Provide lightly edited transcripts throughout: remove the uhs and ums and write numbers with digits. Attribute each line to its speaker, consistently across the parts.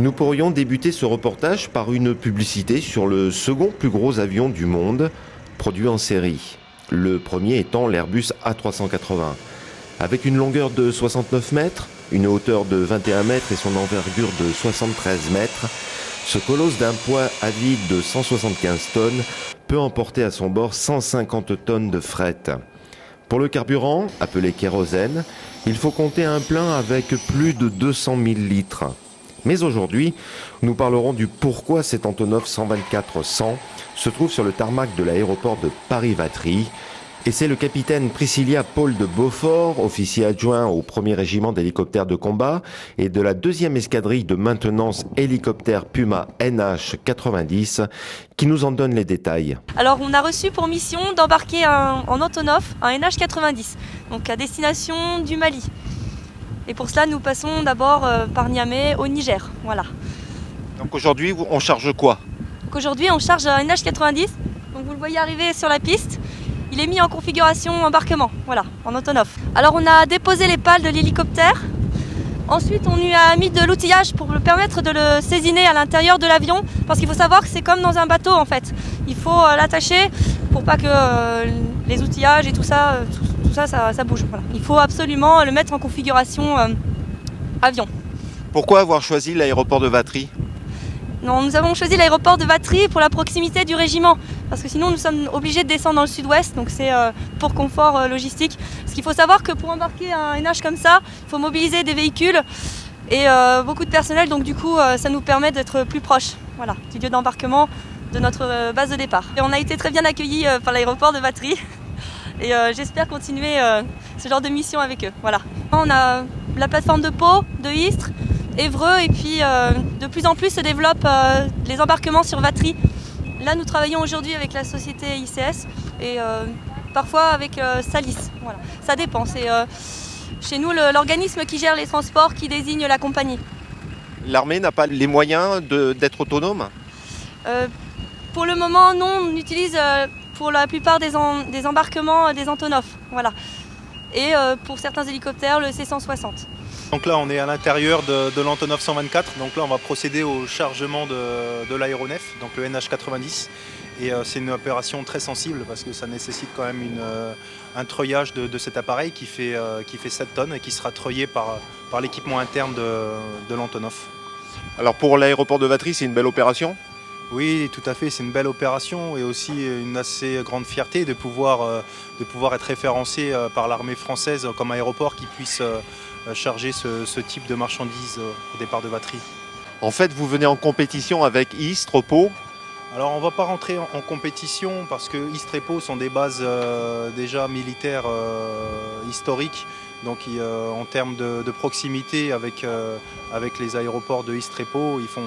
Speaker 1: Nous pourrions débuter ce reportage par une publicité sur le second plus gros avion du monde, produit en série. Le premier étant l'Airbus A380. Avec une longueur de 69 mètres, une hauteur de 21 mètres et son envergure de 73 mètres, ce colosse d'un poids à vide de 175 tonnes peut emporter à son bord 150 tonnes de fret. Pour le carburant, appelé kérosène, il faut compter un plein avec plus de 200 000 litres. Mais aujourd'hui, nous parlerons du pourquoi cet Antonov 124-100 se trouve sur le tarmac de l'aéroport de Paris-Vatry. Et c'est le capitaine Priscilla Paul de Beaufort, officier adjoint au 1er régiment d'hélicoptères de combat et de la 2e escadrille de maintenance hélicoptère Puma NH90, qui nous en donne les détails.
Speaker 2: Alors on a reçu pour mission d'embarquer en Antonov un NH90, donc à destination du Mali. Et pour cela, nous passons d'abord par Niamey au Niger. Voilà.
Speaker 1: Donc aujourd'hui, on charge quoi?
Speaker 2: Donc aujourd'hui, on charge un NH90. Donc vous le voyez arriver sur la piste. Il est mis en configuration embarquement, voilà, en Antonov. Alors on a déposé les pales de l'hélicoptère. Ensuite, on lui a mis de l'outillage pour le permettre de le saisiner à l'intérieur de l'avion. Parce qu'il faut savoir que c'est comme dans un bateau en fait. Il faut l'attacher pour pas que les outillages et tout ça, ça bouge. Voilà. Il faut absolument le mettre en configuration avion.
Speaker 1: Pourquoi avoir choisi l'aéroport de Vatry?
Speaker 2: Non, nous avons choisi l'aéroport de Vatry pour la proximité du régiment. Parce que sinon, nous sommes obligés de descendre dans le sud-ouest. Donc c'est pour confort logistique. Parce qu'il faut savoir que pour embarquer un NH comme ça, il faut mobiliser des véhicules et beaucoup de personnel. Donc du coup, ça nous permet d'être plus proche, voilà, du lieu d'embarquement de notre base de départ. Et on a été très bien accueillis par l'aéroport de Vatry. Et j'espère continuer ce genre de mission avec eux. Voilà. On a la plateforme de Pau, de Istres, Évreux, et puis de plus en plus se développent les embarquements sur Vatry. Là, nous travaillons aujourd'hui avec la société ICS et parfois avec Salis. Voilà. Ça dépend. C'est chez nous l'organisme qui gère les transports qui désigne la compagnie.
Speaker 1: L'armée n'a pas les moyens d'être autonome?
Speaker 2: Pour le moment, non. On utilise pour la plupart des embarquements des Antonov. Voilà. Et pour certains hélicoptères, le C-160.
Speaker 3: Donc là, on est à l'intérieur de l'Antonov 124. Donc là, on va procéder au chargement de l'aéronef, donc le NH90. Et c'est une opération très sensible parce que ça nécessite quand même un treuillage de cet appareil qui fait 7 tonnes et qui sera treuillé par l'équipement interne de l'Antonov.
Speaker 1: Alors pour l'aéroport de Vatry, c'est une belle opération?
Speaker 3: Oui, tout à fait, c'est une belle opération et aussi une assez grande fierté de pouvoir être référencé par l'armée française comme aéroport qui puisse charger ce type de marchandises au départ de Vatry.
Speaker 1: En fait, vous venez en compétition avec Istres, Pau?
Speaker 3: Alors on ne va pas rentrer en compétition parce que Istres et Pau sont des bases déjà militaires historiques. Donc en termes de proximité avec les aéroports de Istres et Pau, ils font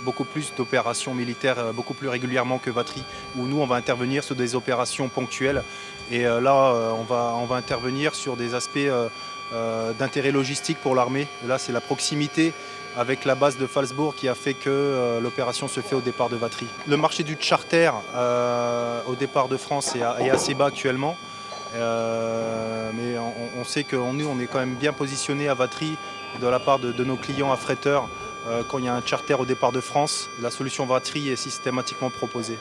Speaker 3: beaucoup plus d'opérations militaires beaucoup plus régulièrement que Vatry, où nous on va intervenir sur des opérations ponctuelles. Et là on va intervenir sur des aspects d'intérêt logistique pour l'armée. Là c'est la proximité avec la base de Phalsbourg qui a fait que l'opération se fait au départ de Vatry. Le marché du charter au départ de France est assez bas actuellement. Mais on sait que nous on est quand même bien positionné à Vatry de la part de nos clients affréteurs. Quand il y a un charter au départ de France, la solution Vatry est systématiquement proposée.